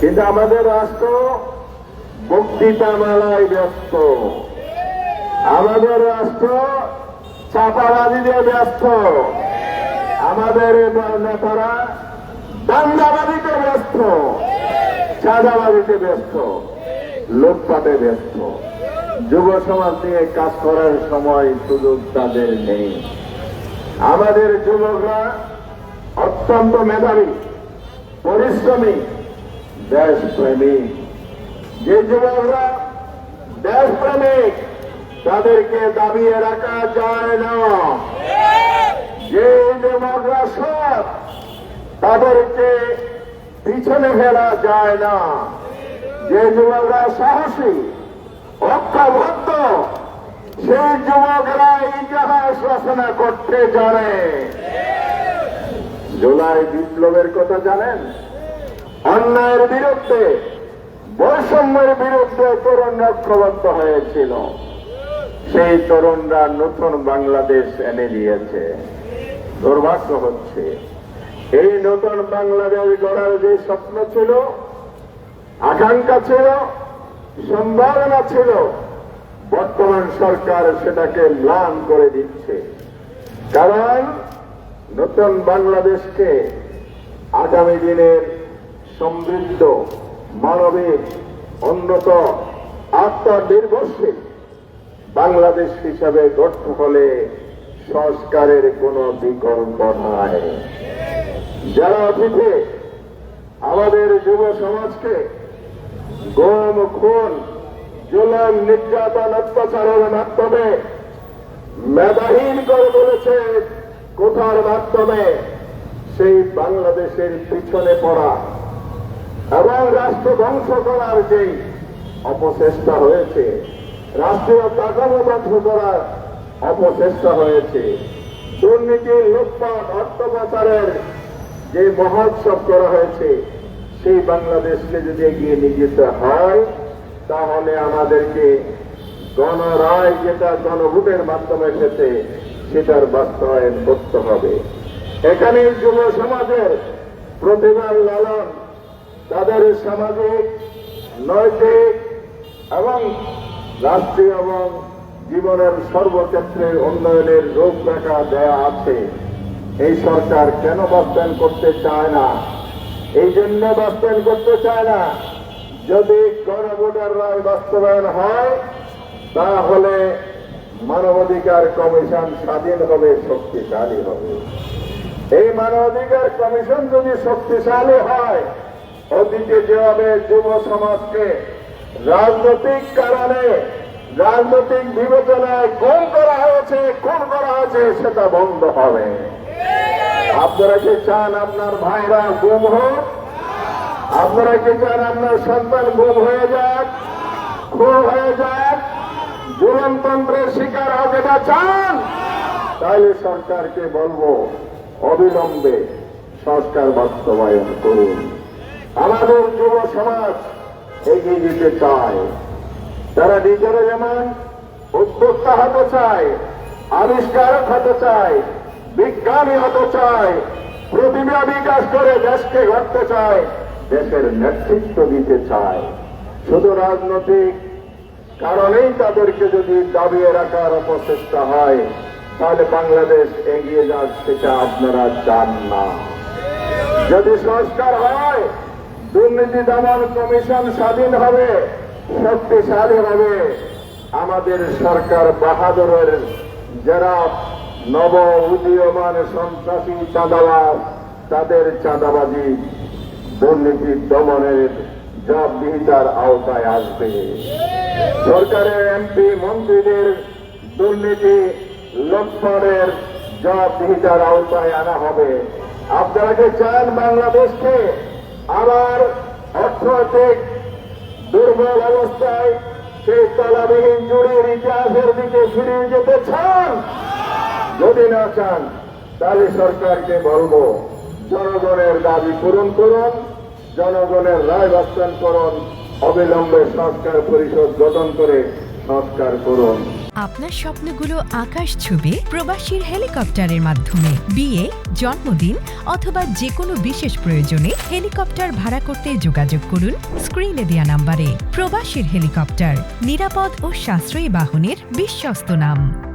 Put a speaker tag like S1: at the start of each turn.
S1: কিন্তু আমাদের রাষ্ট্র বক্তৃতা মেলায় ব্যস্ত, আমাদের রাষ্ট্র চাপাবাজিতে ব্যস্ত, আমাদের নেতারা দাঙ্গাবাজিতে ব্যস্ত, চাঁদাবাজিতে ব্যস্ত, লুটপাটে ব্যস্ত। যুব সমাজ নিয়ে কাজ করার সময় সুযোগ তাদের নেই। আমাদের যুবকরা অত্যন্ত মেধাবী, পরিশ্রমী, দেশপ্রেমিক। যে যুবকরা দেশপ্রেমিক তাদেরকে দাবিয়ে রাখা যায় না। যে যুবকরা সৎ তাদেরকে পিছনে ফেলা যায় না। যে যুবকরা সাহসী, ঐক্যবদ্ধ, সেই যুবকরা ইতিহাস রচনা করতে জানে। জুলাই বিপ্লবের কথা জানেন? অন্যায়ের বিরুদ্ধে, বৈষম্যের বিরুদ্ধে তরুণরা ঐক্যবদ্ধ হয়েছিল। সেই তরুণরা নতুন বাংলাদেশ এনে দিয়েছে। দুর্ভাগ্য হচ্ছে এই নতুন বাংলাদেশ গড়ার যে স্বপ্ন ছিল, আকাঙ্ক্ষা ছিল, সম্ভাবনা ছিল, বর্তমান সরকার সেটাকে ম্লান করে দিচ্ছে। কারণ নতুন বাংলাদেশকে আগামী দিনের সমৃদ্ধ, মানবিক, উন্নত, আত্মনির্ভরশীল বাংলাদেশ হিসাবে গড়তে হলে সংস্কারের কোনো বিকল্প নাই। যারা অতীতে আমাদের যুব সমাজকে গুম, খুন, জুলুম, নির্যাতন, অত্যাচারের মাধ্যমে মেধাহীন করে বলেছে, কোথার মাধ্যমে সেই বাংলাদেশের পিছনে পড়া এবং রাষ্ট্র ধ্বংস করার যে অপচেষ্টা হয়েছে, রাষ্ট্রীয় কাঠামো ধ্বংস করার অপচেষ্টা হয়েছে, দুর্নীতি, লুটপাট, অর্থ পাচারের যে মহোৎসব করা হয়েছে, সেই বাংলাদেশকে যদি এগিয়ে নিয়ে যেতে হয় তাহলে আমাদেরকে গণরায় যেটা গণভোটের মাধ্যমে এসেছে সেটার বাস্তবায়ন করতে হবে। এখানে যুব সমাজের প্রতিভার লালন, তাদের সামাজিক, নৈতিক এবং রাষ্ট্রীয় এবং জীবনের সর্বক্ষেত্রে উন্নয়নের রূপরেখা দেয়া আছে। এই সরকার কেন বাস্তবায়ন করতে চায় না? এই জন্য বাস্তবায়ন করতে চায় না, যদি গণভোটের রায় বাস্তবায়ন হয় তাহলে মানবাধিকার কমিশন স্বাধীন হবে, শক্তিশালী হবে। এই মানবাধিকার কমিশন যদি শক্তিশালী হয়, অতীতে যেভাবে যুব সমাজকে রাজনৈতিক কারণে, রাজনৈতিক বিবেচনায় গুম করা হয়েছে, খুন করা হয়েছে, সেটা বন্ধ হবে। আপনারা কি চান আপনার ভাইরা গুম হোক? আপনারা কি চান আপনার সন্তান গুম হয়ে যাক, খুন হয়ে যাক, জুলুমতন্ত্রের শিকার হোক? এটা চান? তাহলে সরকারকে বলবো অবিলম্বে সংস্কার বাস্তবায়ন করুন। আমাদের যুব সমাজ এগিয়ে যেতে চায়। তারা নিজেরা যেমন উদ্যোক্তা হতে চায়, আবিষ্কারক হতে চায়, বিজ্ঞানী হতে চায়, প্রতিভা বিকাশ করে দেশকে গড়তে চায়, দেশের নেতৃত্ব দিতে চায়। শুধু রাজনৈতিক কারণেই তাদেরকে যদি দাবিয়ে রাখার অপচেষ্টা হয় তাহলে বাংলাদেশ এগিয়ে যাক, সেটা আপনারা চান না। যদি সংস্কার হয়, দুর্নীতি দমন কমিশন স্বাধীন হবে, শক্তিশালী হবে, আমাদের সরকার বাহাদুরের যারা নব উদীয়মান সন্ত্রাসী চাঁদাবাজ, তাদের চাঁদাবাজি দুর্নীতি দমনের জবাবদিহিতার আওতায় আসবে। সরকারের এমপি মন্ত্রীদের দুর্নীতি লুটপাটের জবাবদিহিতার আওতায় আনা হবে। আপনারা কি চান বাংলাদেশকে আবার অর্থনৈতিক দুর্বল অবস্থায় সেই তলাবিহীন জুড়ির ইতিহাসের দিকে ফিরিয়ে যেতে চান? যদি না চান তাহলে সরকারকে বলবো জনগণের দাবি পূরণ করুন, জনগণের রায় বাস্তবায়ন করুন, অবিলম্বে সংস্কার পরিষদ গঠন করে সংস্কার করুন।
S2: আপনার স্বপ্নগুলো আকাশ ছুবে প্রবাসীর হেলিকপ্টারের মাধ্যমে। বিয়ে, জন্মদিন অথবা যে কোনো বিশেষ প্রয়োজনে হেলিকপ্টার ভাড়া করতে যোগাযোগ করুন স্ক্রিনে দেয়া নাম্বারে। প্রবাসীর হেলিকপ্টার, নিরাপদ ও সাশ্রয়ী বাহনের বিশ্বস্ত নাম।